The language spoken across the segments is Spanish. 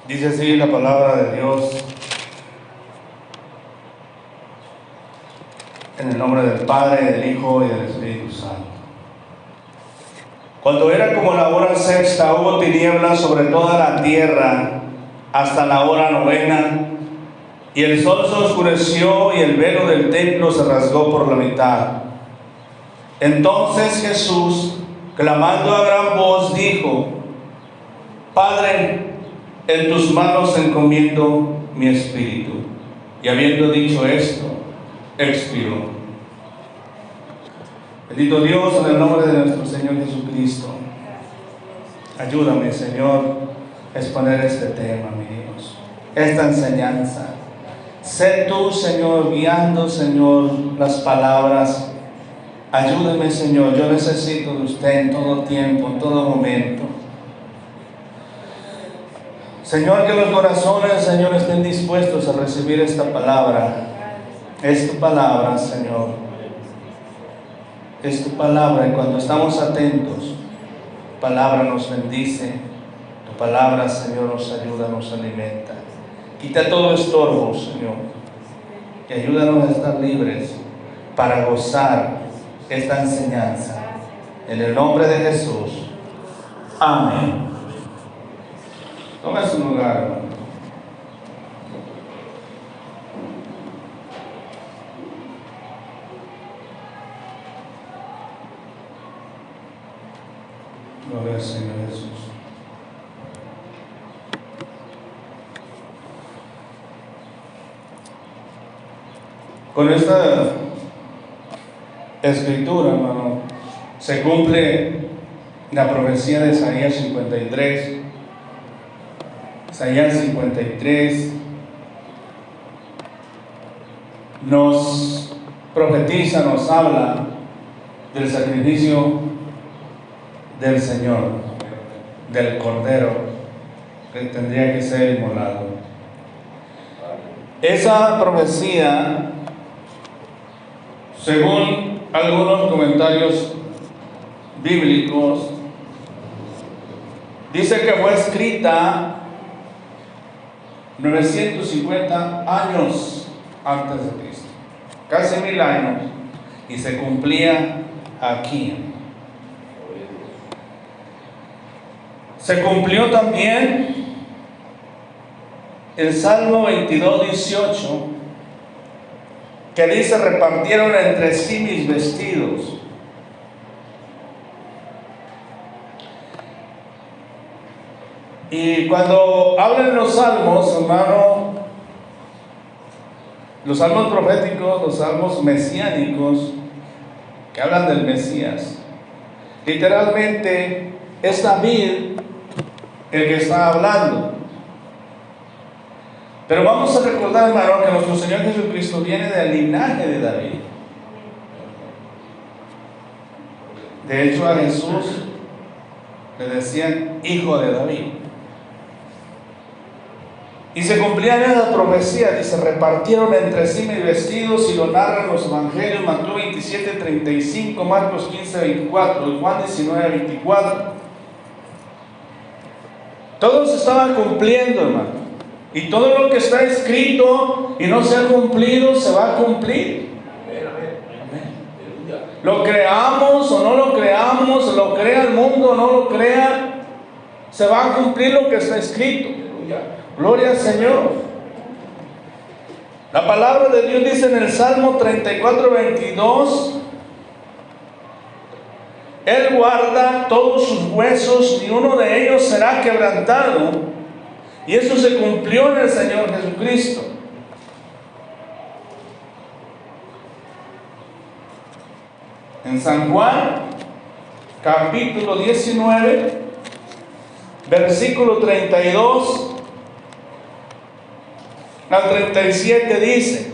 Dice así la palabra de Dios, en el nombre del Padre, del Hijo y del Espíritu Santo. Cuando era como la hora sexta, hubo tinieblas sobre toda la tierra hasta la hora novena, y el sol se oscureció y el velo del templo se rasgó por la mitad. Entonces Jesús, clamando a gran voz, dijo: Padre, en tus manos encomiendo mi espíritu. Y habiendo dicho esto, expiró. Bendito Dios, en el nombre de nuestro Señor Jesucristo. Ayúdame, Señor, a exponer este tema, mi Dios, esta enseñanza. Sé tú, Señor, guiando, Señor, las palabras. Ayúdame, Señor, yo necesito de usted en todo tiempo, en todo momento. Señor, que los corazones, Señor, estén dispuestos a recibir esta palabra. Es tu palabra, Señor. Es tu palabra, y cuando estamos atentos, tu palabra nos bendice. Tu palabra, Señor, nos ayuda, nos alimenta. Quita todo estorbo, Señor, y ayúdanos a estar libres para gozar esta enseñanza. En el nombre de Jesús. Amén. Toma su lugar, hermano. Gloria al Señor Jesús. Con esta escritura, hermano, se cumple la profecía de Isaías 53. Isaías 53 nos profetiza, nos habla del sacrificio del Señor, del Cordero que tendría que ser inmolado. Esa profecía, según algunos comentarios bíblicos, dice que fue escrita 950 años antes de Cristo, casi 1000 años, y se cumplía aquí. Se cumplió también el Salmo 22, 18, que dice: repartieron entre sí mis vestidos. Y cuando hablan los salmos, hermano, los salmos proféticos, los salmos mesiánicos, que hablan del Mesías, literalmente es David el que está hablando. Pero vamos a recordar, hermano, que nuestro Señor Jesucristo viene del linaje de David. De hecho, a Jesús le decían hijo de David. Y se cumplía esa profecía, dice: repartieron entre sí mis vestidos, y lo narran los evangelios, Mateo 27, 35, Marcos 15, 24, y Juan 19, 24. Todos estaban cumpliendo, hermano. Y todo lo que está escrito y no se ha cumplido, se va a cumplir. Amén. Lo creamos o no lo creamos, lo crea el mundo o no lo crea, se va a cumplir lo que está escrito. Gloria al Señor. La palabra de Dios dice en el Salmo 34, 22: Él guarda todos sus huesos, ni uno de ellos será quebrantado. Y eso se cumplió en el Señor Jesucristo. En San Juan, capítulo 19, versículo 32 al 37 dice: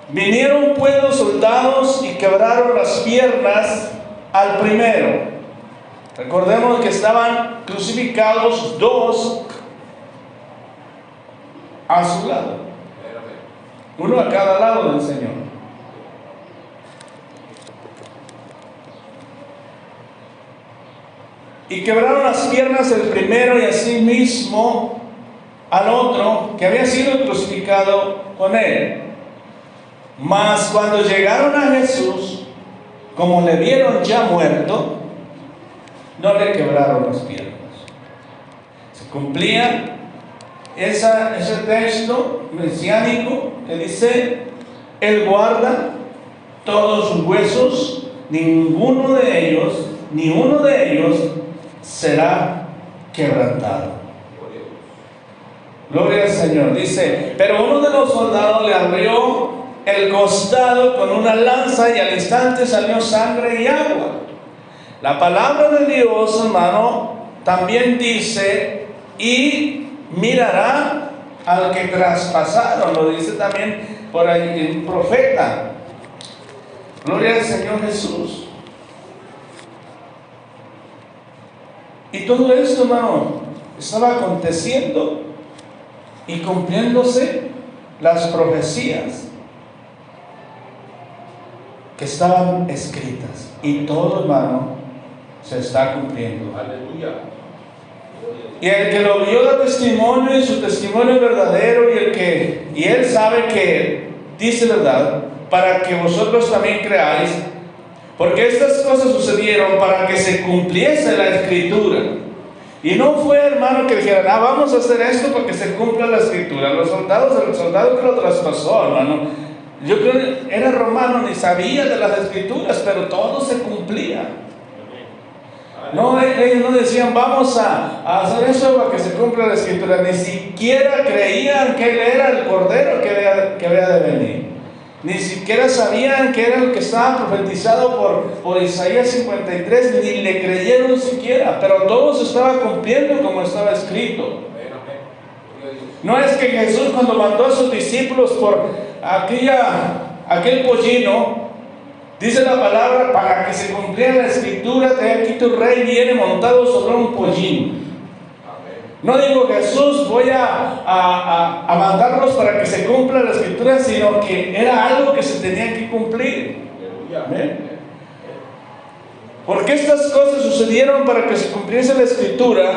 vinieron pues los soldados y quebraron las piernas al primero. Recordemos que estaban crucificados dos a su lado, uno a cada lado del Señor. y quebraron las piernas el primero y asimismo al otro que había sido crucificado con él. Mas cuando llegaron a Jesús, como le vieron ya muerto, no le quebraron las piernas. Se cumplía ese texto mesiánico que dice: Él guarda todos sus huesos, ni uno de ellos será quebrantado. Gloria al Señor. Dice: pero uno de los soldados le abrió el costado con una lanza y al instante salió sangre y agua. La palabra de Dios, hermano, también dice: y mirará al que traspasaron. Lo dice también por ahí el profeta. Gloria al Señor Jesús. Y todo esto, hermano, estaba aconteciendo y cumpliéndose las profecías que estaban escritas. Y todo, hermano, se está cumpliendo. Aleluya. Y el que lo vio da testimonio, y su testimonio es verdadero, y él sabe que dice verdad, para que vosotros también creáis, porque estas cosas sucedieron para que se cumpliese la Escritura. Y no fue, hermano, que dijeran: vamos a hacer esto para que se cumpla la Escritura. El soldado que lo traspasó, hermano, yo creo que era romano, ni sabía de las Escrituras, pero todo se cumplía. No, ellos no decían: vamos a hacer eso para que se cumpla la Escritura. Ni siquiera creían que Él era el Cordero que había de venir. Ni siquiera sabían que era el que estaba profetizado por Isaías 53. Ni le creyeron siquiera. Pero todo se estaba cumpliendo como estaba escrito. No es que Jesús, cuando mandó a sus discípulos por aquel pollino, dice la palabra: para que se cumpliera la Escritura, de aquí tu rey viene montado sobre un pollino. No digo: Jesús, voy a mandarlos para que se cumpla la Escritura, sino que era algo que se tenía que cumplir. Amén. Porque estas cosas sucedieron para que se cumpliese la Escritura: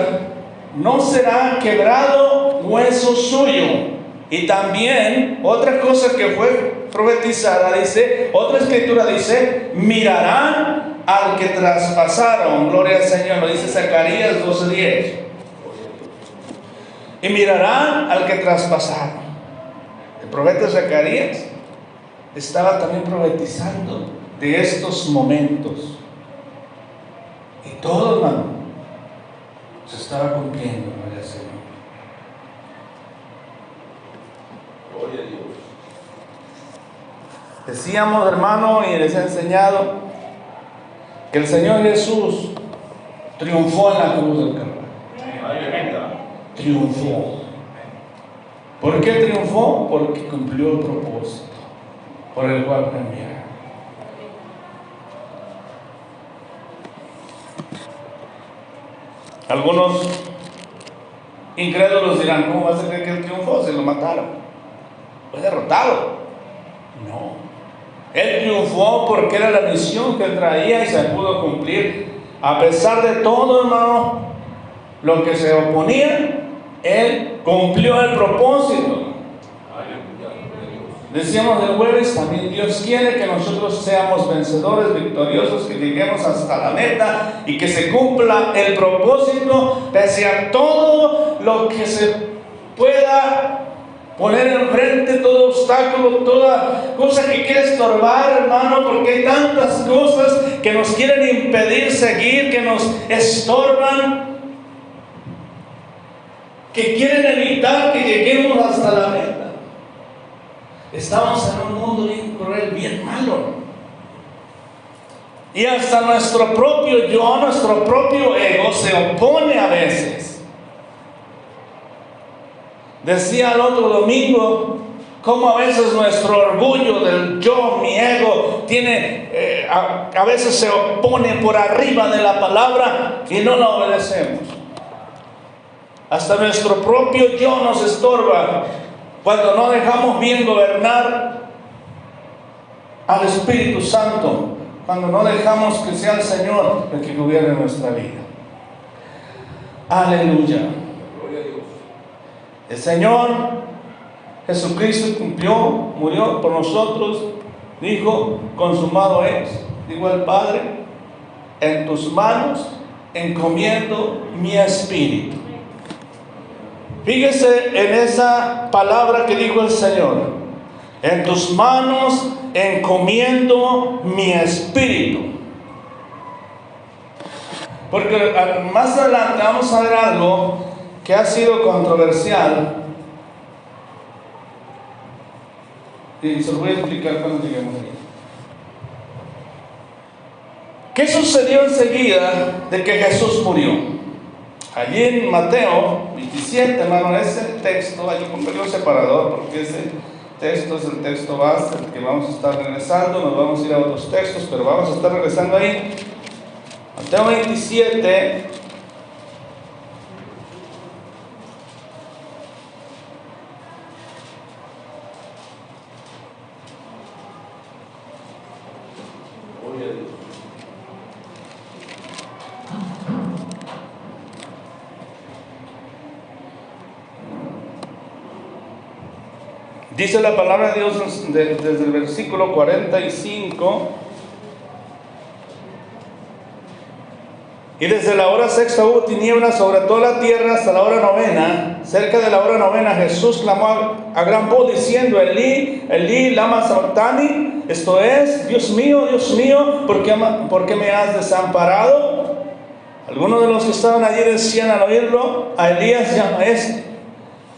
no será quebrado hueso suyo. Y también otra cosa que fue profetizada, dice, otra escritura dice: mirarán al que traspasaron. Gloria al Señor. Lo dice Zacarías 12:10. Y mirarán al que traspasaron. El profeta Zacarías estaba también profetizando de estos momentos. Y todo, hermano, se estaba cumpliendo. Gloria al Señor. Gloria a Dios. Decíamos, hermano, y les he enseñado que el Señor Jesús triunfó en la cruz del Calvario. Triunfó. ¿Por qué triunfó? Porque cumplió el propósito por el cual fue enviado. Algunos incrédulos dirán: ¿cómo va a ser que él triunfó? Se lo mataron. Fue derrotado. No. Él triunfó porque era la misión que él traía y se pudo cumplir. A pesar de todo, hermano, lo que se oponía, él cumplió el propósito. Decíamos el jueves, también Dios quiere que nosotros seamos vencedores, victoriosos, que lleguemos hasta la meta y que se cumpla el propósito, pese a todo lo que se pueda poner enfrente, todo obstáculo, toda cosa que quiere estorbar, hermano, porque hay tantas cosas que nos quieren impedir seguir, que nos estorban, que quieren evitar que lleguemos hasta la meta. Estamos en un mundo bien cruel, bien malo. Y hasta nuestro propio yo, nuestro propio ego se opone a veces. Decía el otro domingo cómo a veces nuestro orgullo del yo, mi ego, a veces se opone por arriba de la palabra y no la obedecemos. Hasta nuestro propio yo nos estorba cuando no dejamos bien gobernar al Espíritu Santo, cuando no dejamos que sea el Señor el que gobierne nuestra vida. Aleluya. Gloria a Dios. El Señor Jesucristo cumplió, murió por nosotros, dijo, consumado es. Digo al Padre, en tus manos encomiendo mi espíritu. Fíjese en esa palabra que dijo el Señor. En tus manos encomiendo mi espíritu. Porque más adelante vamos a ver algo que ha sido controversial. Y se lo voy a explicar cuando lleguemos ahí. ¿Qué sucedió enseguida de que Jesús murió? Allí en Mateo 27, hermano, ese texto, hay que ponerle un separador porque ese texto es el texto base al que vamos a estar regresando. Nos vamos a ir a otros textos, pero vamos a estar regresando ahí. Mateo 27. Gloria a Dios. Dice la palabra de Dios desde el versículo 45. Y desde la hora sexta hubo tinieblas sobre toda la tierra hasta la hora novena. Cerca de la hora novena Jesús clamó a gran voz diciendo: Elí, Elí, lama sabactani. Esto es: Dios mío, ¿por qué me has desamparado? Algunos de los que estaban allí decían al oírlo: a Elías llama este.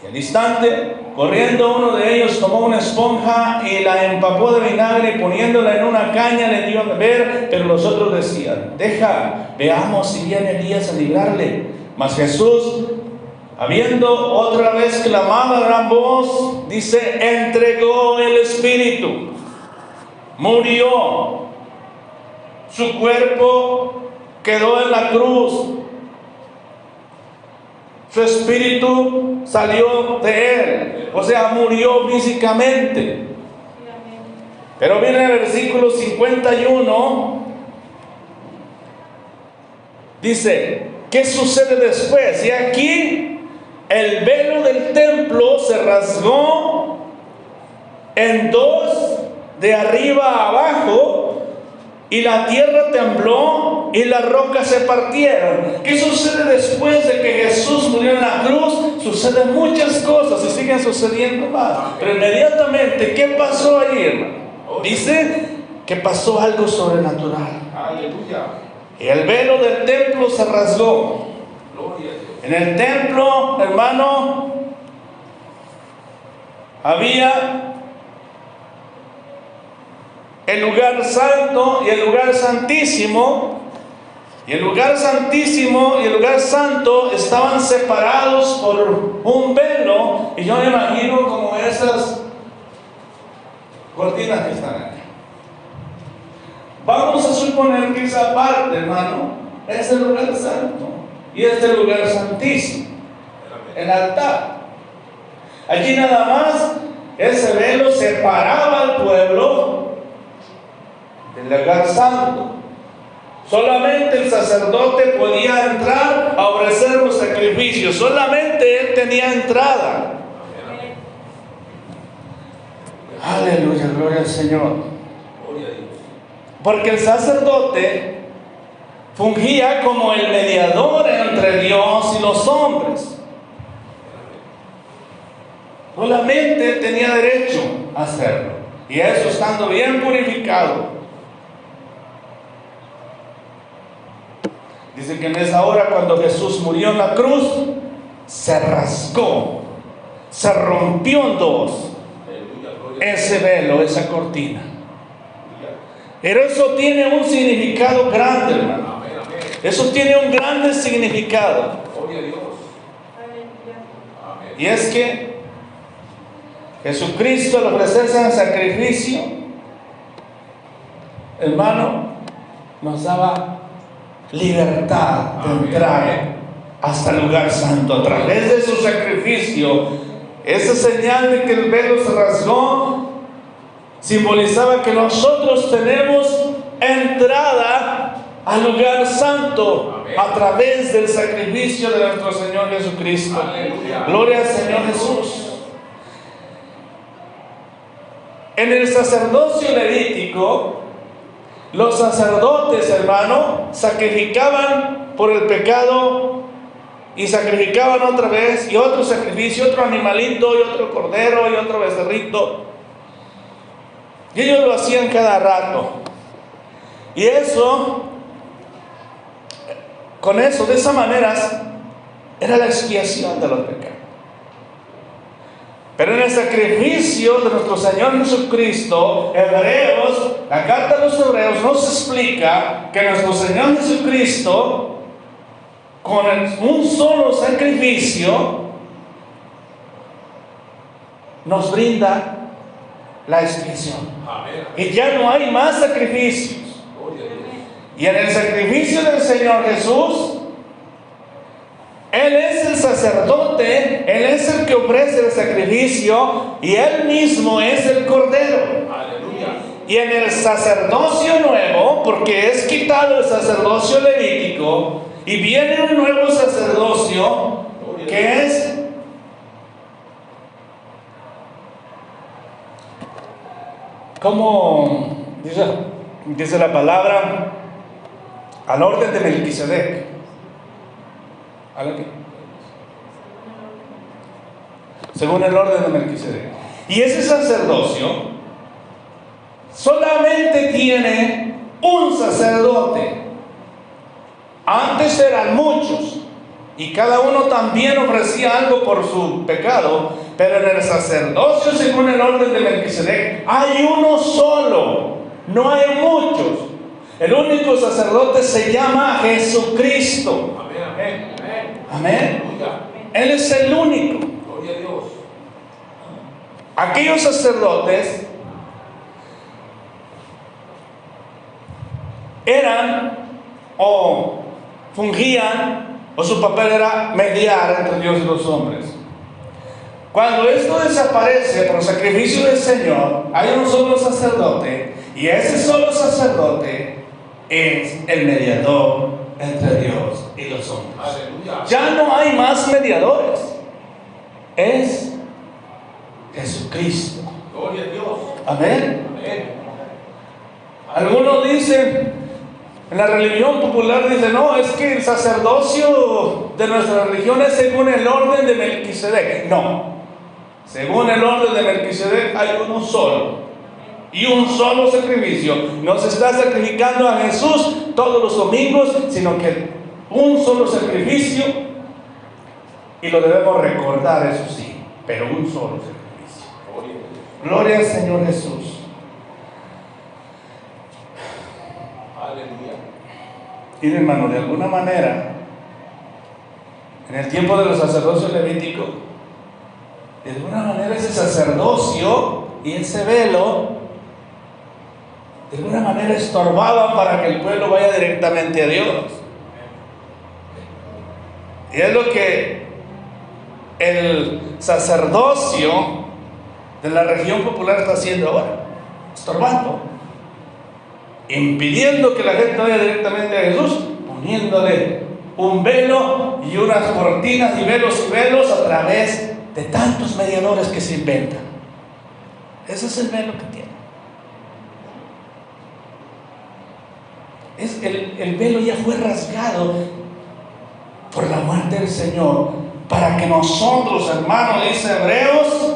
Y al instante, corriendo, uno de ellos tomó una esponja y la empapó de vinagre y poniéndola en una caña le dio a beber. Pero los otros decían: deja, veamos si viene Elías a librarle. Mas Jesús, habiendo otra vez clamado a gran voz, dice, entregó el espíritu, murió, su cuerpo quedó en la cruz, su espíritu salió de él, o sea, murió físicamente. Pero viene el versículo 51, dice, ¿qué sucede después? Y aquí el velo del templo se rasgó en dos, de arriba a abajo, y la tierra tembló y las rocas se partieron. ¿Qué sucede después de que Jesús murió en la cruz? Suceden muchas cosas y siguen sucediendo más. Pero inmediatamente, ¿qué pasó allí, hermano? Dice que pasó algo sobrenatural. Aleluya. Y el velo del templo se rasgó. Gloria a Dios. En el templo, hermano, había el lugar santo y el lugar santísimo. Y el lugar santísimo y el lugar santo estaban separados por un velo. Y yo me imagino como esas cortinas que están aquí. Vamos a suponer que esa parte, hermano, es el lugar santo y es el lugar santísimo, el altar. Allí nada más ese velo separaba al pueblo del lugar santo. Solamente el sacerdote podía entrar a ofrecer los sacrificios. Solamente él tenía entrada. Aleluya, gloria al Señor. Gloria a Dios. Porque el sacerdote fungía como el mediador entre Dios y los hombres. Solamente él tenía derecho a hacerlo. Y eso estando bien purificado. Dice que en esa hora, cuando Jesús murió en la cruz, se rasgó, se rompió en dos ese velo, esa cortina. Pero eso tiene un significado grande, hermano. Eso tiene un grande significado. Gloria a Dios. Y es que Jesucristo, al ofrecerse en sacrificio, hermano, nos daba libertad de entrar hasta el lugar santo. A través de su sacrificio, esa señal de que el velo se rasgó simbolizaba que nosotros tenemos entrada al lugar santo Amén. a través del sacrificio de nuestro Señor Jesucristo. Aleluya. Gloria al Señor Jesús. En el sacerdocio levítico, los sacerdotes, hermano, sacrificaban por el pecado y sacrificaban otra vez y otro sacrificio, otro animalito y otro cordero y otro becerrito. Y ellos lo hacían cada rato. Y eso, con eso, de esa manera, era la expiación de los pecados. Pero en el sacrificio de nuestro Señor Jesucristo, Hebreos, la carta de los Hebreos nos explica que nuestro Señor Jesucristo, con un solo sacrificio, nos brinda la expiación. Amén. Y ya no hay más sacrificios. Gloria a Dios. Y en el sacrificio del Señor Jesús, Él es el sacerdote, Él es el que ofrece el sacrificio y Él mismo es el cordero. Aleluya. Y en el sacerdocio nuevo, porque es quitado el sacerdocio levítico y viene un nuevo sacerdocio que es como dice la palabra, al orden de Melquisedec. Según el orden de Melquisedec. Y ese sacerdocio solamente tiene un sacerdote. Antes eran muchos y cada uno también ofrecía algo por su pecado, pero en el sacerdocio, según el orden de Melquisedec, hay uno solo, no hay muchos. El único sacerdote se llama Jesucristo. Amén. Amén. Amén. Aleluya. Él es el único. Gloria a Dios. Aquellos sacerdotes eran o fungían o su papel era mediar entre Dios y los hombres. Cuando esto desaparece por el sacrificio del Señor, hay un solo sacerdote y ese solo sacerdote es el mediador entre Dios y los hombres. Aleluya. Ya no hay más mediadores. Es Jesucristo. Gloria a Dios. Amén. Amén. Algunos dicen, en la religión popular dicen, no, es que el sacerdocio de nuestra religión es según el orden de Melquisedec. No. Según el orden de Melquisedec hay uno solo. Y un solo sacrificio. No se está sacrificando a Jesús todos los domingos, sino que un solo sacrificio. Y lo debemos recordar, eso sí, pero un solo sacrificio. Gloria a Dios. Gloria al Señor Jesús. Aleluya. Y hermano, de alguna manera, en el tiempo de los sacerdocios levíticos, de alguna manera ese sacerdocio y ese velo, de alguna manera estorbaban para que el pueblo vaya directamente a Dios. Y es lo que el sacerdocio de la región popular está haciendo ahora, estorbando, impidiendo que la gente vaya directamente a Jesús, poniéndole un velo y unas cortinas y velos a través de tantos mediadores que se inventan. Ese es el velo que tiene. El velo ya fue rasgado por la muerte del Señor, para que nosotros, hermanos, dice Hebreos,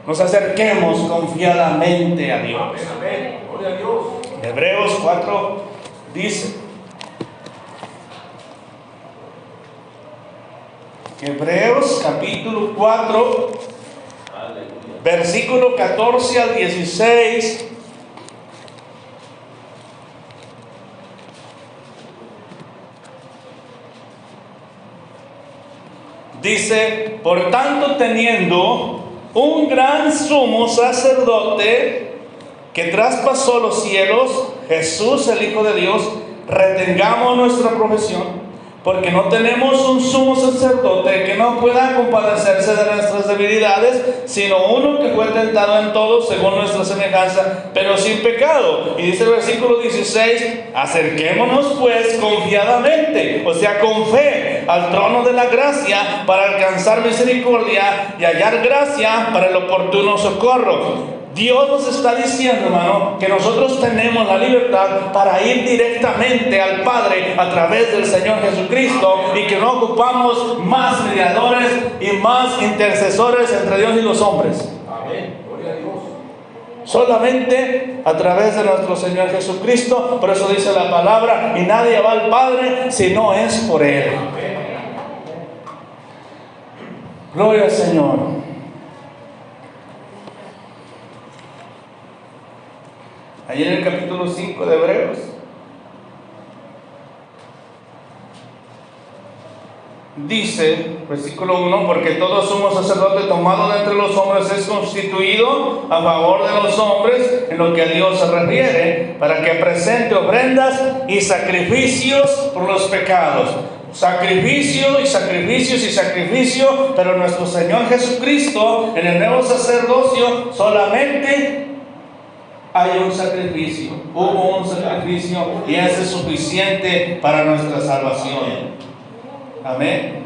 nos acerquemos confiadamente a Dios. Amén. Amén. Gloria a Dios. Hebreos 4 dice, Hebreos capítulo 4, Aleluya. versículo 14 al 16, dice, por tanto, teniendo un gran sumo sacerdote que traspasó los cielos, Jesús el Hijo de Dios, retengamos nuestra profesión, porque no tenemos un sumo sacerdote que no pueda compadecerse de nuestras debilidades, sino uno que fue tentado en todo según nuestra semejanza, pero sin pecado. Y dice el versículo 16, acerquémonos pues confiadamente, o sea, con fe, al trono de la gracia, para alcanzar misericordia y hallar gracia para el oportuno socorro. Dios nos está diciendo, hermano, que nosotros tenemos la libertad para ir directamente al Padre a través del Señor Jesucristo, y que no ocupamos más mediadores y más intercesores entre Dios y los hombres. Amén. Gloria a Dios. Solamente a través de nuestro Señor Jesucristo. Por eso dice la palabra, y nadie va al Padre si no es por Él. Gloria al Señor. Ayer en el capítulo 5 de Hebreos dice, versículo 1, porque todo sumo sacerdote tomado de entre los hombres es constituido a favor de los hombres en lo que a Dios se refiere, para que presente ofrendas y sacrificios por los pecados. Sacrificio y sacrificios y sacrificio, pero nuestro Señor Jesucristo en el nuevo sacerdocio solamente hay un sacrificio, hubo un sacrificio, y ese es suficiente para nuestra salvación. Amén.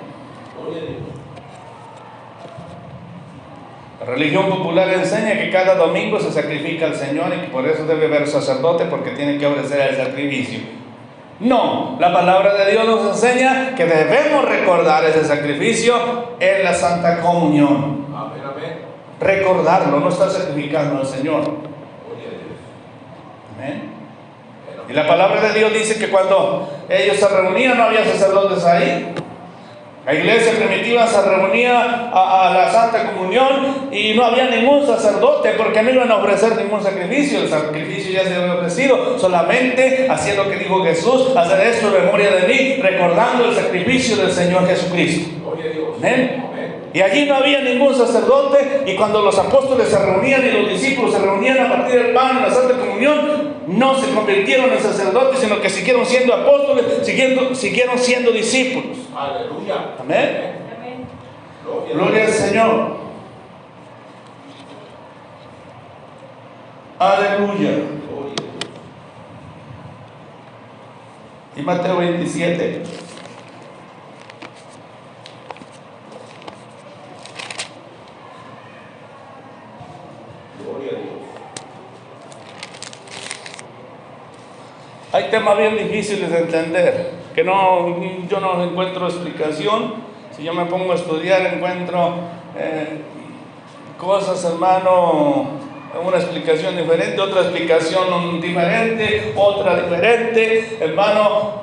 La religión popular enseña que cada domingo se sacrifica al Señor y que por eso debe haber sacerdote, porque tiene que ofrecer el sacrificio. No, la palabra de Dios nos enseña que debemos recordar ese sacrificio en la Santa Comunión. Amén, amén. Recordarlo, no estar sacrificando al Señor. Amén. Y la palabra de Dios dice que cuando ellos se reunían no había sacerdotes ahí. La iglesia primitiva se reunía a la Santa Comunión y no había ningún sacerdote, porque no iban a ofrecer ningún sacrificio. El sacrificio ya se había ofrecido, solamente hacía lo que dijo Jesús: hacer esto en memoria de mí, recordando el sacrificio del Señor Jesucristo. Amén. Y allí no había ningún sacerdote, y cuando los apóstoles se reunían y los discípulos se reunían a partir del pan en la Santa Comunión, no se convirtieron en sacerdotes, sino que siguieron siendo apóstoles, siguieron siendo discípulos. Aleluya. Amén. Gloria al Señor. Aleluya. Y Mateo 27. Hay temas bien difíciles de entender, que yo no encuentro explicación. Si yo me pongo a estudiar, encuentro cosas, hermano, una explicación diferente, otra explicación diferente, otra diferente, hermano.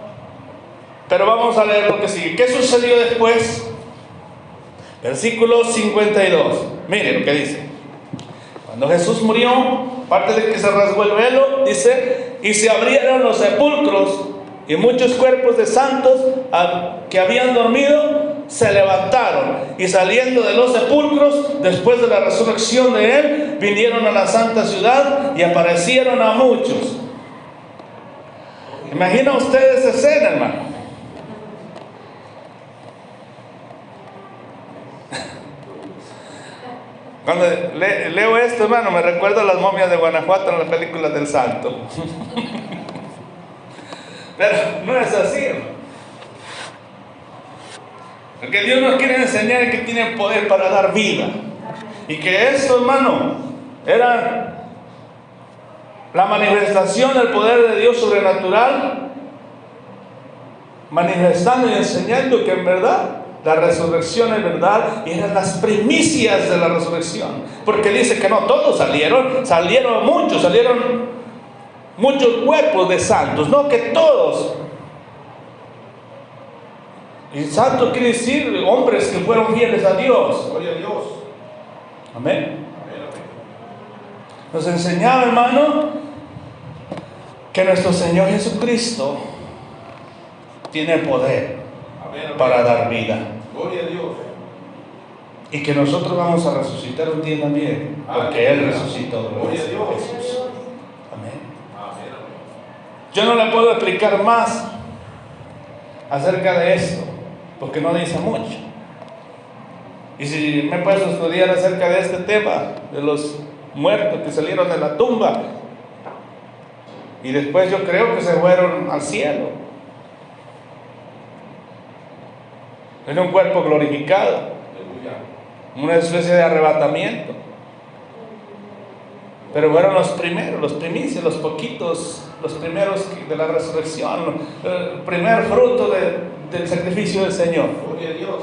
Pero vamos a leer lo que sigue. ¿Qué sucedió después? Versículo 52. Miren lo que dice. Cuando Jesús murió, aparte de que se rasgó el velo, dice, y se abrieron los sepulcros, y muchos cuerpos de santos que habían dormido se levantaron, y saliendo de los sepulcros, después de la resurrección de Él, vinieron a la santa ciudad y aparecieron a muchos. Imagina ustedes esa escena, hermano. Cuando leo esto, hermano, me recuerdo a las momias de Guanajuato en la película del Santo. Pero no es así, hermano. Porque Dios nos quiere enseñar que tiene poder para dar vida. Y que esto, hermano, era la manifestación del poder de Dios sobrenatural, manifestando y enseñando que en verdad la resurrección es verdad, y eran las primicias de la resurrección. Porque dice que no todos salieron muchos cuerpos de santos, no que todos. Y santo quiere decir hombres que fueron fieles a Dios. Gloria a Dios. Amén. Nos enseñaba, hermano, que nuestro Señor Jesucristo tiene poder para dar vida. Gloria a Dios. Y que nosotros vamos a resucitar un día también, porque Él resucitó. Gloria a Dios. Jesús. Amén. Amén. Yo no le puedo explicar más acerca de esto, porque no dice mucho. Y si me he puesto a estudiar acerca de este tema, de los muertos que salieron de la tumba, y después yo creo que se fueron al cielo, en un cuerpo glorificado, una especie de arrebatamiento. Pero fueron los primeros, los primicios, los poquitos, los primeros de la resurrección, el primer fruto del sacrificio del Señor. Gloria a Dios.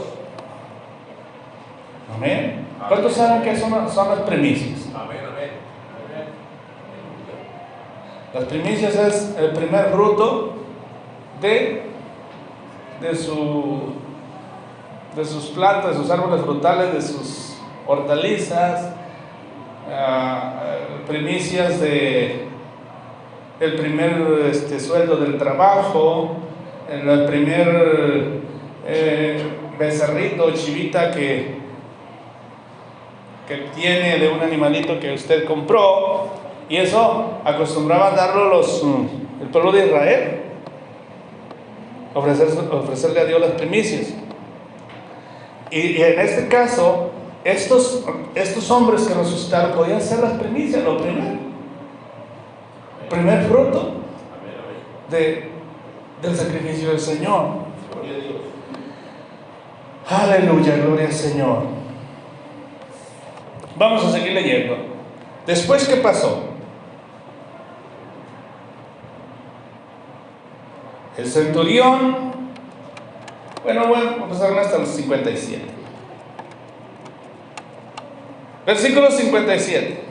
Amén. ¿Cuántos saben que son las primicias? Amén, amén. Las primicias es el primer fruto de sus plantas, de sus árboles frutales, de sus hortalizas, primicias del primer sueldo del trabajo, el primer becerrito o chivita que tiene de un animalito que usted compró, y eso acostumbraban darlo el pueblo de Israel, ofrecerle a Dios las primicias. Y en este caso, estos hombres que resucitaron podían ser las primicias, lo primer fruto del sacrificio del Señor. Gloria a Dios. Aleluya, gloria al Señor. Vamos a seguir leyendo. Después, ¿qué pasó? El centurión, vamos a pasar hasta los 57. Versículo 57.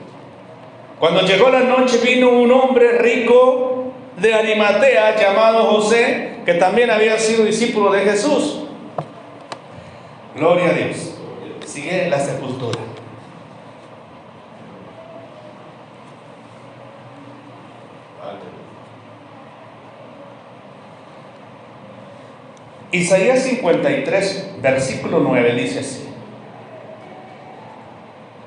Cuando llegó la noche, vino un hombre rico de Arimatea llamado José, que también había sido discípulo de Jesús. Gloria a Dios. Sigue la sepultura. Isaías 53, versículo 9 dice así.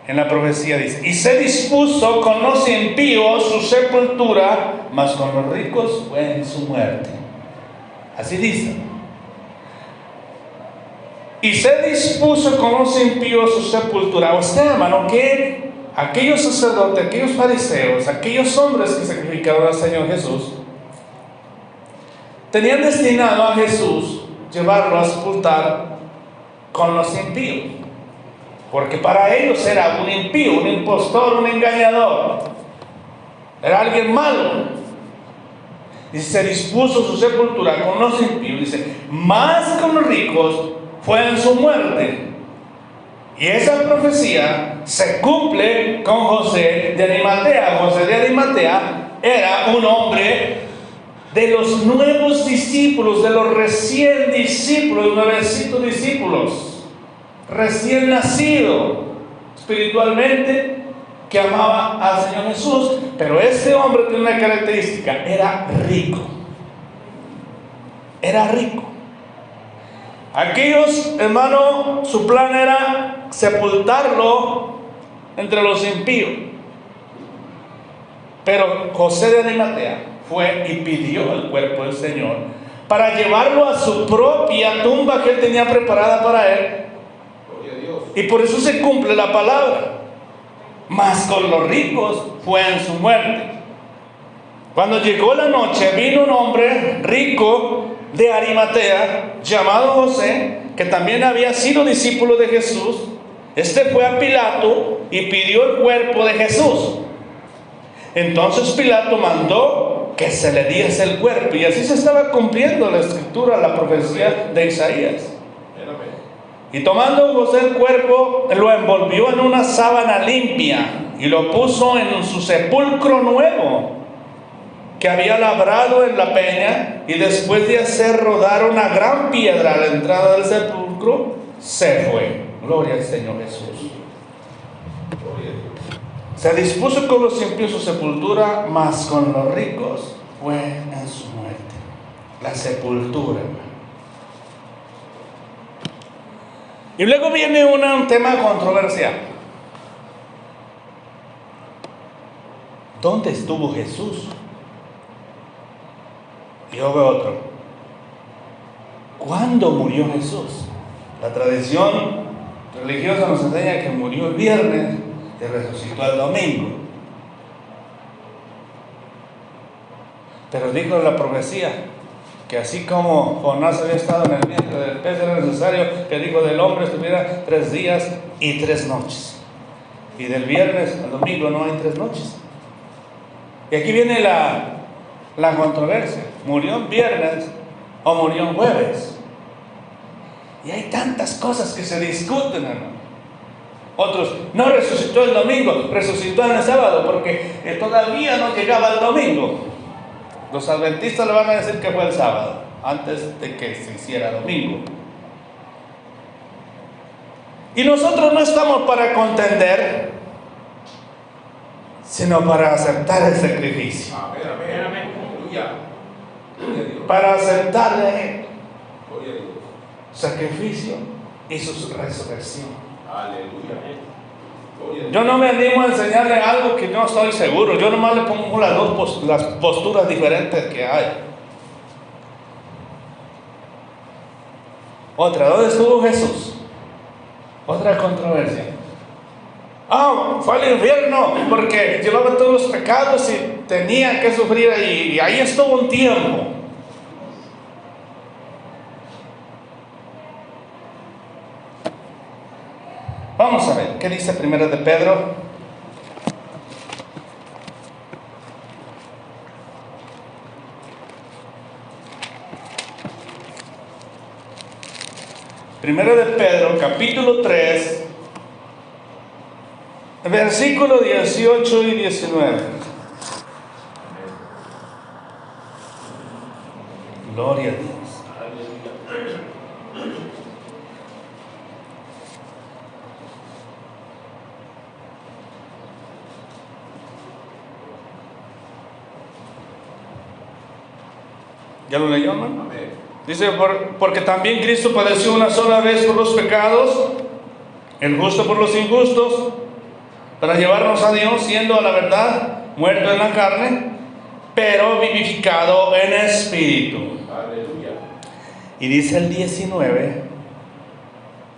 En la profecía dice: y se dispuso con los impíos su sepultura, mas con los ricos fue en su muerte. Así dice. Y se dispuso con los impíos su sepultura. O sea, hermano, que aquellos sacerdotes, aquellos fariseos, aquellos hombres que sacrificaron al Señor Jesús, tenían destinado a Jesús llevarlo a sepultar con los impíos, porque para ellos era un impío, un impostor, un engañador, era alguien malo. Y se dispuso su sepultura con los impíos, dice, más con los ricos fue en su muerte. Y esa profecía se cumple con José de Arimatea. José de Arimatea era un hombre de los nuevos discípulos, de los recién discípulos, nuevecitos discípulos, recién nacido espiritualmente, que amaba al Señor Jesús. Pero este hombre tiene una característica: era rico. Era rico. Aquellos, hermano, su plan era sepultarlo entre los impíos. Pero José de Arimatea fue y pidió el cuerpo del Señor para llevarlo a su propia tumba que él tenía preparada para él. Gloria a Dios. Y por eso se cumple la palabra: mas con los ricos fue en su muerte. Cuando llegó la noche, vino un hombre rico de Arimatea llamado José, que también había sido discípulo de Jesús. Este fue a Pilato y pidió el cuerpo de Jesús. Entonces Pilato mandó que se le diese el cuerpo, y así se estaba cumpliendo la escritura, la profecía de Isaías. Y tomando José el cuerpo, lo envolvió en una sábana limpia y lo puso en su sepulcro nuevo que había labrado en la peña, y después de hacer rodar una gran piedra a la entrada del sepulcro, se fue. Gloria al Señor Jesús. Se dispuso con los impíos su sepultura, mas con los ricos fue en su muerte. La sepultura. Y luego viene un tema controversial. ¿Dónde estuvo Jesús? Y yo veo otro. ¿Cuándo murió Jesús? La tradición religiosa nos enseña que murió el viernes y resucitó el domingo. Pero dijo la profecía que así como Jonás había estado en el vientre del pez, era necesario que el Hijo del Hombre estuviera 3 días y 3 noches. Y del viernes al domingo no hay 3 noches. Y aquí viene la controversia. ¿Murió en viernes o murió en jueves? Y hay tantas cosas que se discuten, hermano. Otros, no resucitó el domingo, resucitó en el sábado, porque todavía no llegaba el domingo. Los adventistas le van a decir que fue el sábado, antes de que se hiciera domingo. Y nosotros no estamos para contender, sino para aceptar el sacrificio. Amén, amén, amén. Aleluya. Gloria a Dios. Para aceptarle a Él. Gloria a Dios. Sacrificio y su resurrección. Aleluya. Gloria a Dios. Yo no me animo a enseñarle algo que no estoy seguro. Yo nomás le pongo las posturas diferentes que hay. Otra, ¿dónde estuvo Jesús? Otra controversia. Fue al infierno porque llevaba todos los pecados y tenía que sufrir ahí. Y ahí estuvo un tiempo. Vamos a ver, ¿qué dice Primera de Pedro? Primera de Pedro, capítulo 3, versículos 18 y 19. Gloria a Dios. ¿Ya lo leyó, hermano? Amén. Dice, porque también Cristo padeció una sola vez por los pecados, el justo por los injustos, para llevarnos a Dios, siendo a la verdad muerto en la carne, pero vivificado en espíritu. Aleluya. Y dice el 19,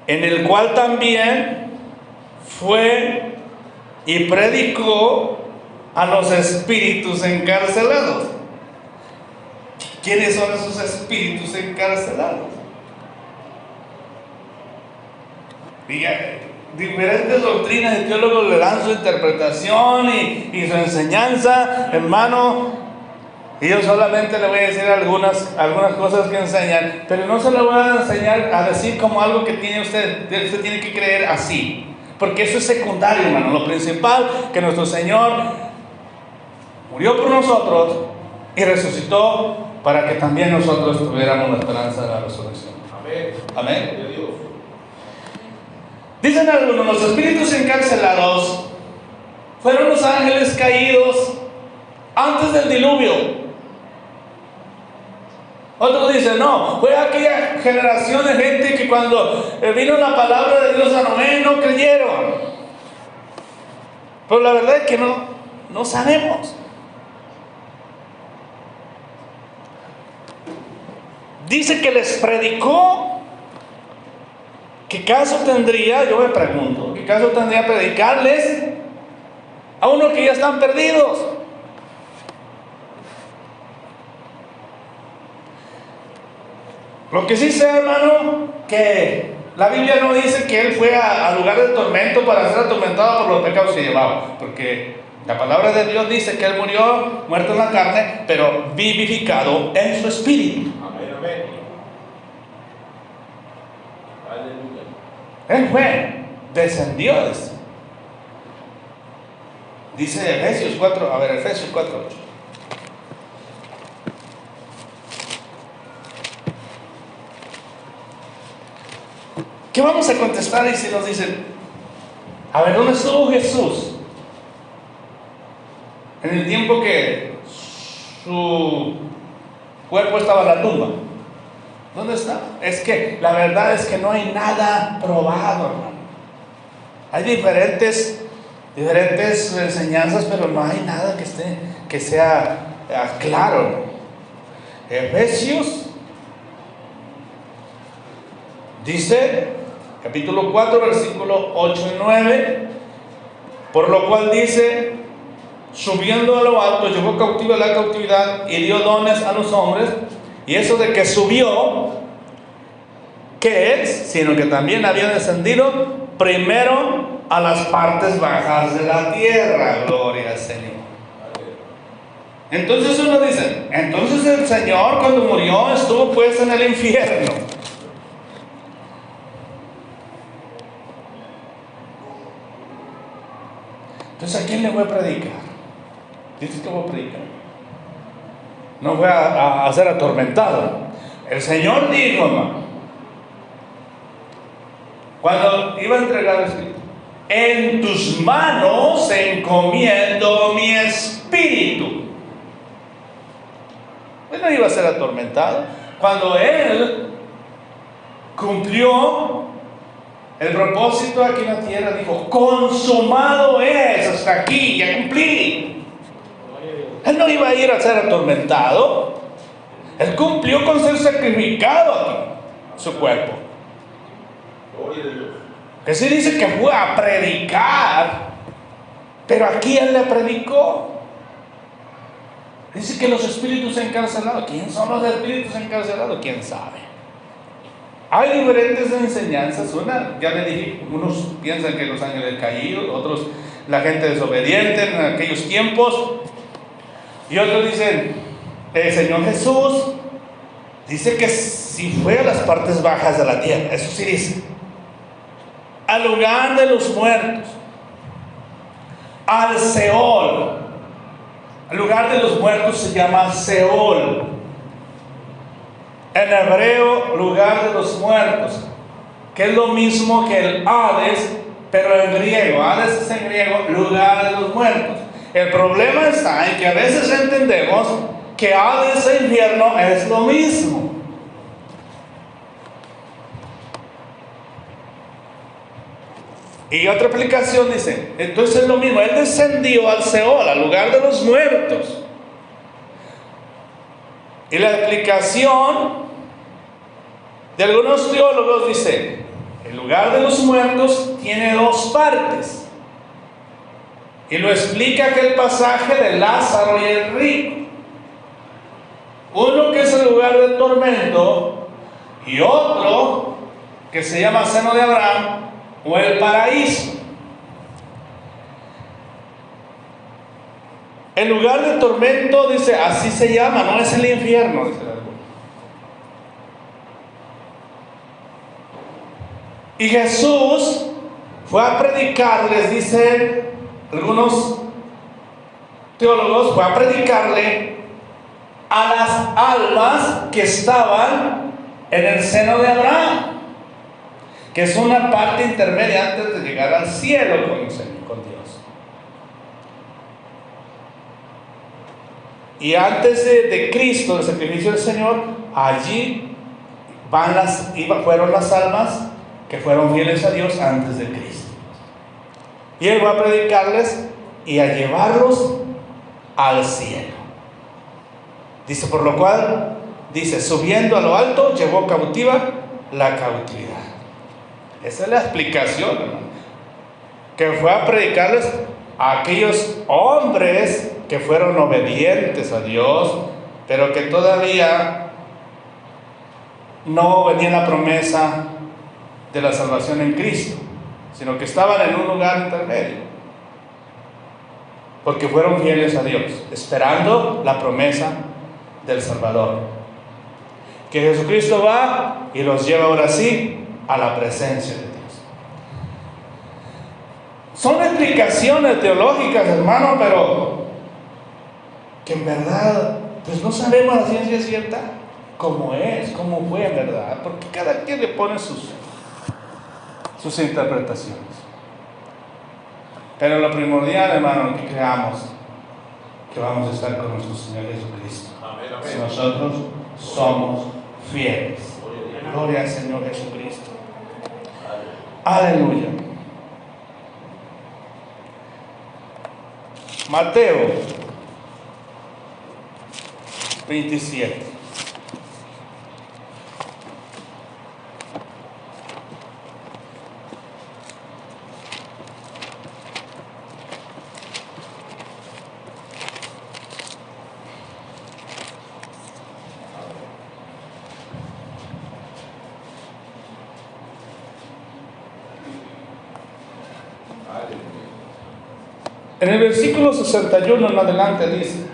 en el cual también fue y predicó a los espíritus encarcelados. ¿Quiénes son esos espíritus encarcelados? Diferentes doctrinas y teólogos le dan su interpretación y su enseñanza, hermano. Y yo solamente le voy a decir algunas cosas que enseñan, pero no se lo voy a enseñar a decir como algo que tiene usted tiene que creer así, porque eso es secundario, hermano. Lo principal, que nuestro Señor murió por nosotros y resucitó para que también nosotros tuviéramos la esperanza de la resurrección. Amén. Amén. Gloria a Dios. Dicen algunos, los espíritus encarcelados fueron los ángeles caídos antes del diluvio. Otros dicen, no, fue aquella generación de gente que cuando vino la palabra de Dios a Noé no creyeron. Pero la verdad es que no sabemos. Dice que les predicó. ¿Qué caso tendría, yo me pregunto, qué caso tendría predicarles a unos que ya están perdidos? Lo que sí sé, hermano, que la Biblia no dice que él fue al lugar de tormento para ser atormentado por los pecados que llevaba, porque la palabra de Dios dice que él murió muerto en la carne, pero vivificado en su espíritu. Amén, amén. Aleluya. Él descendió. Dice Efesios 4, Efesios 4:8. ¿Qué vamos a contestar? Y si nos dicen, ¿dónde estuvo Jesús? En el tiempo que su cuerpo estaba en la tumba. ¿Dónde está? Es que la verdad es que no hay nada probado, hermano. Hay diferentes enseñanzas, pero no hay nada que sea claro. Efesios Dice, capítulo 4, versículo 8 y 9, por lo cual dice, subiendo a lo alto, llevó cautiva la cautividad y dio dones a los hombres. Y eso de que subió, ¿qué es? Sino que también había descendido primero a las partes bajas de la tierra. Gloria al Señor. Entonces uno dice, entonces el Señor cuando murió estuvo pues en el infierno. Entonces, ¿a quién le voy a predicar? Dices que voy a predicar. No voy a ser atormentado. El Señor dijo, hermano, cuando iba a entregar el Espíritu, en tus manos encomiendo mi espíritu. Él no iba a ser atormentado. Cuando Él cumplió el propósito aquí en la tierra, dijo, consumado es, hasta aquí, ya cumplí. Él no iba a ir a ser atormentado. Él cumplió con ser sacrificado aquí, su cuerpo. Que sí dice que fue a predicar, pero aquí Él le predicó. Dice que los espíritus encarcelados. ¿Quién son los espíritus encarcelados? ¿Quién sabe? Hay diferentes enseñanzas. Una, ya le dije, unos piensan que los ángeles caídos, otros la gente desobediente en aquellos tiempos, y otros dicen, el Señor Jesús dice que si fue a las partes bajas de la tierra, eso sí dice, al lugar de los muertos, al Seol. El lugar de los muertos se llama Seol. En hebreo, lugar de los muertos, que es lo mismo que el Hades, pero en griego. Hades es en griego, lugar de los muertos. El problema está en que a veces entendemos que Hades e infierno es lo mismo. Y otra aplicación dice, entonces es lo mismo, Él descendió al Seol, al lugar de los muertos. Y la explicación de algunos teólogos dice, el lugar de los muertos tiene dos partes. Y lo explica aquel pasaje de Lázaro y el rico. Uno que es el lugar del tormento y otro que se llama seno de Abraham o el paraíso. El lugar del tormento, dice, así se llama, no es el infierno, dice la Biblia. Y Jesús fue a predicarles, dicen algunos teólogos, fue a predicarle a las almas que estaban en el seno de Abraham, que es una parte intermedia antes de llegar al cielo con Dios. Y antes de Cristo, del sacrificio del Señor, allí fueron las almas que fueron fieles a Dios antes de Cristo. Y Él va a predicarles y a llevarlos al cielo. Dice, por lo cual, dice, subiendo a lo alto, llevó cautiva la cautividad. Esa es la explicación, hermano. Que fue a predicarles a aquellos hombres que fueron obedientes a Dios, pero que todavía no venía la promesa de la salvación en Cristo, sino que estaban en un lugar intermedio, porque fueron fieles a Dios, esperando la promesa del Salvador. Que Jesucristo va y los lleva ahora sí a la presencia de Dios. Son explicaciones teológicas, hermano, pero que en verdad, pues no sabemos la ciencia cierta cómo es, cómo fue en verdad, porque cada quien le pone sus interpretaciones. Pero lo primordial, hermano, que creamos que vamos a estar con nuestro Señor Jesucristo. Amén, amén. Si nosotros somos fieles. Gloria al Señor Jesucristo. Aleluya. Mateo 27. En el versículo 61 en adelante dice: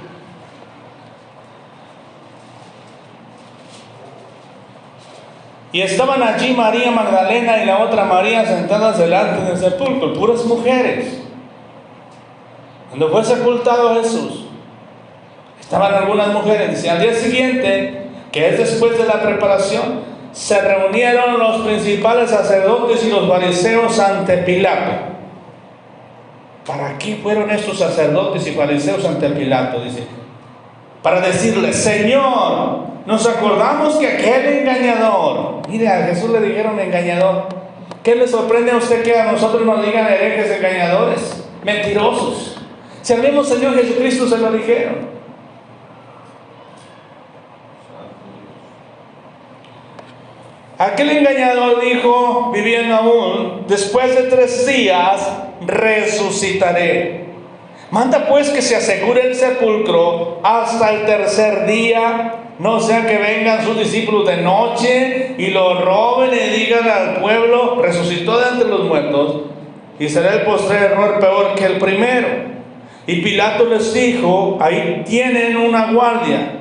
y estaban allí María Magdalena y la otra María sentadas delante del sepulcro, puras mujeres. Cuando fue sepultado Jesús, estaban algunas mujeres. Dice: al día siguiente, que es después de la preparación, se reunieron los principales sacerdotes y los fariseos ante Pilato. ¿Para qué fueron estos sacerdotes y fariseos ante Pilato? Dice: para decirle: Señor, nos acordamos que aquel engañador, mire, a Jesús le dijeron engañador. ¿Qué le sorprende a usted que a nosotros nos digan herejes, engañadores, mentirosos? Si al mismo Señor Jesucristo se lo dijeron. Aquel engañador dijo, viviendo aún: después de 3 días resucitaré. Manda pues que se asegure el sepulcro hasta el 3er día, no sea que vengan sus discípulos de noche y lo roben y digan al pueblo: resucitó de entre los muertos, y será el postrer error peor que el primero. Y Pilato les dijo: ahí tienen una guardia,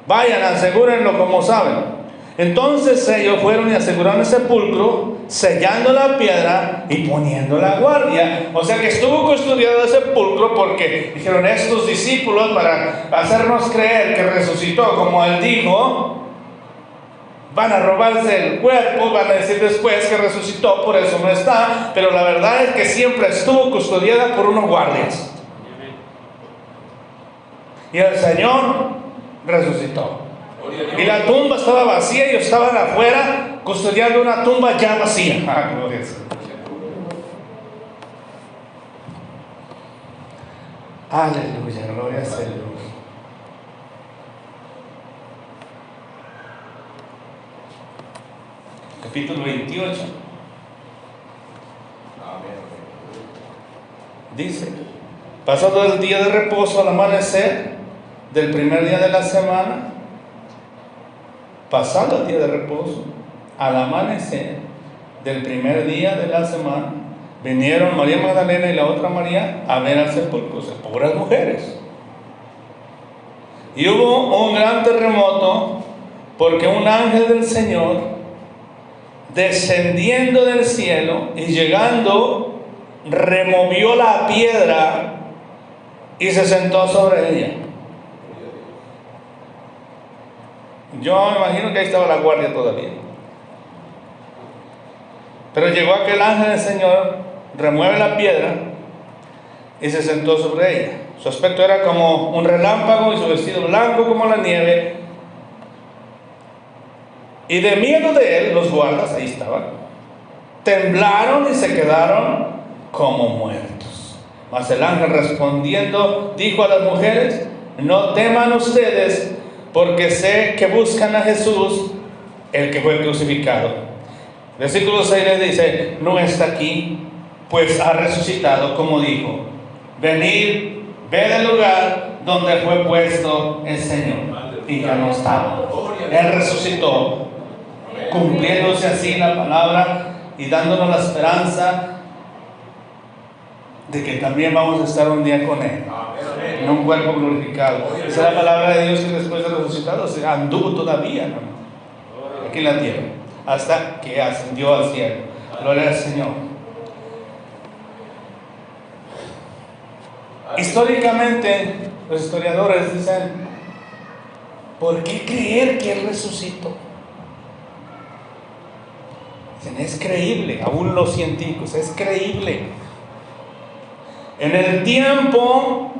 vayan, asegúrenlo como saben. Entonces ellos fueron y aseguraron el sepulcro, sellando la piedra y poniendo la guardia. O sea que estuvo custodiado el sepulcro, porque dijeron estos discípulos, para hacernos creer que resucitó como él dijo, van a robarse el cuerpo, van a decir después que resucitó, por eso no está. Pero la verdad es que siempre estuvo custodiada por unos guardias. Y el Señor resucitó. Y la tumba estaba vacía, y ellos estaban afuera custodiando una tumba ya vacía. Gloria a Dios. Aleluya, gloria a Dios. Capítulo 28. Dice: pasado el día de reposo, al amanecer del primer día de la semana, pasado el día de reposo, al amanecer del primer día de la semana, vinieron María Magdalena y la otra María a ver al sepulcro, puras mujeres. Y hubo un gran terremoto, porque un ángel del Señor, descendiendo del cielo y llegando, removió la piedra y se sentó sobre ella. Yo me imagino que ahí estaba la guardia todavía. Pero llegó aquel ángel del Señor, remueve la piedra y se sentó sobre ella. Su aspecto era como un relámpago y su vestido blanco como la nieve. Y de miedo de él, los guardas, ahí estaban, temblaron y se quedaron como muertos. Mas el ángel, respondiendo, dijo a las mujeres: no teman ustedes, porque sé que buscan a Jesús, el que fue crucificado. Versículo 6 le dice: no está aquí, pues ha resucitado, como dijo. Venid, ved el lugar donde fue puesto el Señor, y ya no estaba. Él resucitó, cumpliéndose así la palabra y dándonos la esperanza de que también vamos a estar un día con Él, en un cuerpo glorificado. Esa es la palabra de Dios, que después de resucitado se anduvo todavía, ¿no?, aquí en la tierra, hasta que ascendió al cielo. Gloria al Señor. Históricamente, los historiadores dicen: ¿por qué creer que Él resucitó? Dicen: es creíble. Aún los científicos, es creíble. En aquel tiempo,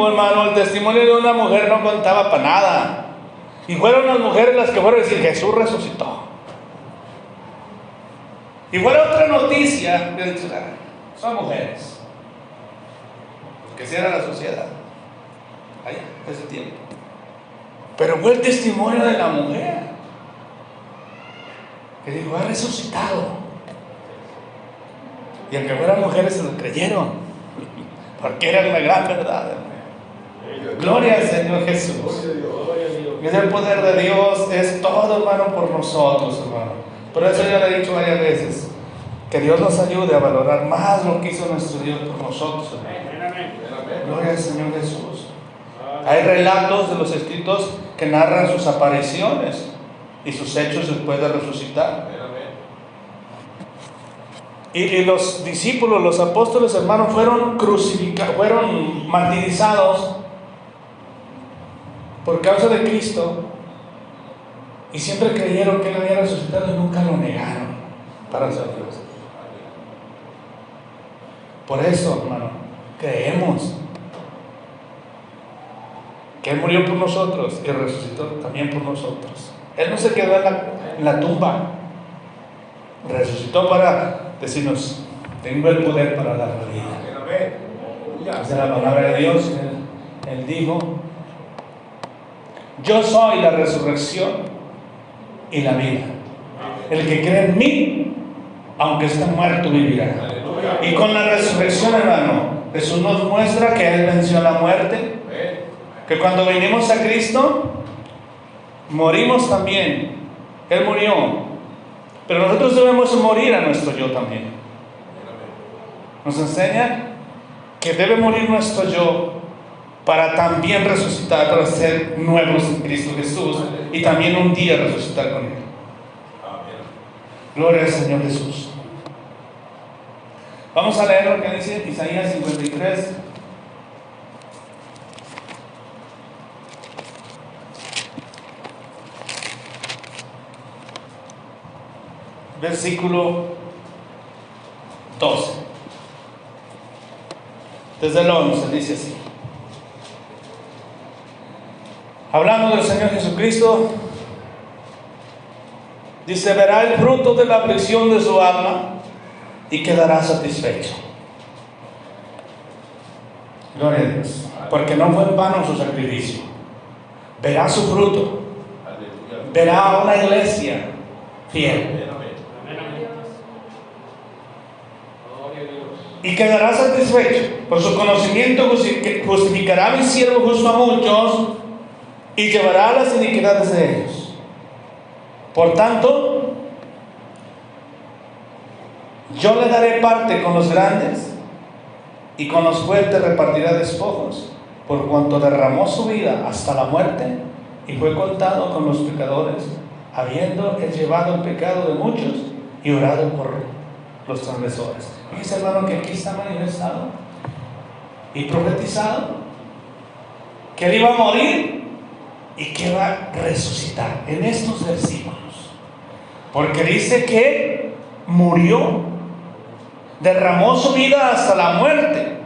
hermano, el testimonio de una mujer no contaba para nada. Y fueron las mujeres las que fueron a decir: Jesús resucitó. Y fuera otra noticia, son mujeres, porque así era la sociedad allá, ese tiempo. Pero fue el testimonio de la mujer que dijo: ha resucitado. Y aunque fueran mujeres, se lo creyeron, porque era una gran verdad. Gloria al Señor Jesús. Es el poder de Dios, es todo, hermano, por nosotros, hermano. Por eso yo le he dicho varias veces Que Dios nos ayude a valorar más lo que hizo nuestro Dios por nosotros. Gloria al Señor Jesús. Hay relatos de los escritos que narran sus apariciones y sus hechos después de resucitar. Y los discípulos, los apóstoles, hermanos, fueron crucificados, fueron martirizados por causa de Cristo, y siempre creyeron que Él había resucitado y nunca lo negaron para ser Dios. Por eso, hermano, creemos que Él murió por nosotros y resucitó también por nosotros. Él no se quedó en la tumba, resucitó para decirnos: tengo el poder para dar la vida. Esa es la palabra de Dios. Él dijo: yo soy la resurrección y la vida. El que cree en mí, aunque esté muerto, vivirá. Y con la resurrección, hermano, Jesús nos muestra que Él venció la muerte, que cuando venimos a Cristo morimos también. Él murió, pero nosotros debemos morir a nuestro yo también. Nos enseña que debe morir nuestro yo para también resucitar, para ser nuevos en Cristo Jesús, y también un día resucitar con Él. Gloria al Señor Jesús. Vamos a leer lo que dice Isaías 53. Versículo 12. Desde el 11 dice así. Hablando del Señor Jesucristo, dice: verá el fruto de la aflicción de su alma y quedará satisfecho. Gloria a Dios. Porque no fue en vano su sacrificio. Verá su fruto. Verá a una iglesia fiel. Y quedará satisfecho. Por su conocimiento justificará mi siervo justo a muchos y llevará las iniquidades de ellos. Por tanto, yo le daré parte con los grandes, y con los fuertes repartirá despojos, por cuanto derramó su vida hasta la muerte y fue contado con los pecadores, habiendo él llevado el pecado de muchos y orado por los transgresores. Fíjese, hermano, que aquí está manifestado y profetizado que él iba a morir y que va a resucitar en estos versículos, porque dice que murió, derramó su vida hasta la muerte,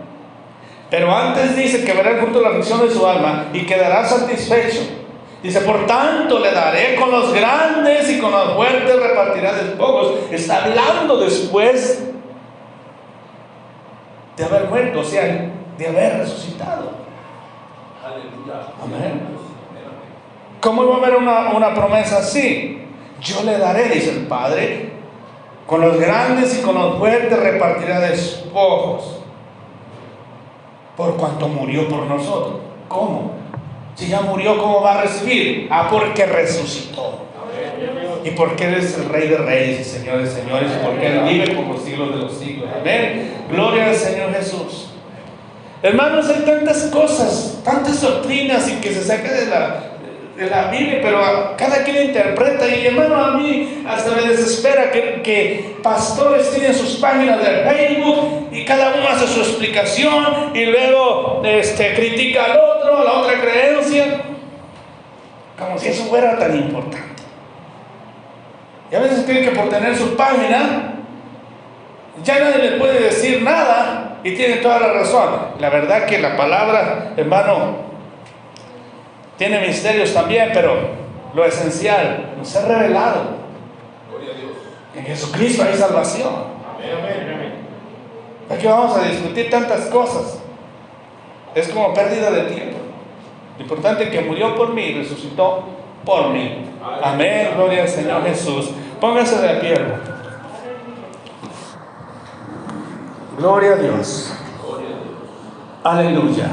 pero antes dice que verá el fruto de la aflicción de su alma y quedará satisfecho. Dice: por tanto le daré con los grandes y con los fuertes repartirá despojos. Está hablando después de haber muerto, o sea, de haber resucitado. Amén. ¿Cómo iba a haber una promesa así? Yo le daré, dice el Padre, con los grandes y con los fuertes repartirá despojos, por cuanto murió por nosotros. ¿Cómo? Si ya murió, ¿cómo va a recibir? Porque resucitó. Y porque Él es el Rey de Reyes y Señor de Señores, y porque Él vive por los siglos de los siglos. Amén. Gloria al Señor Jesús. Hermanos, hay tantas cosas, tantas doctrinas y que se saca de la Biblia, pero cada quien interpreta. Y hermano, a mí hasta me desespera que pastores tienen sus páginas de Facebook y cada uno hace su explicación y luego critica al otro, a la otra creencia, como si eso fuera tan importante. Y a veces creen que por tener su página ya nadie le puede decir nada, y tiene toda la razón. La verdad que la palabra, hermano, tiene misterios también, pero lo esencial nos ha revelado. Gloria a Dios. En Jesucristo hay salvación. Amén. Aquí vamos a discutir tantas cosas. Es como pérdida de tiempo. Lo importante es que murió por mí y resucitó por mí. Amén. Gloria al Señor Jesús. Póngase de pie. Gloria a Dios. Aleluya.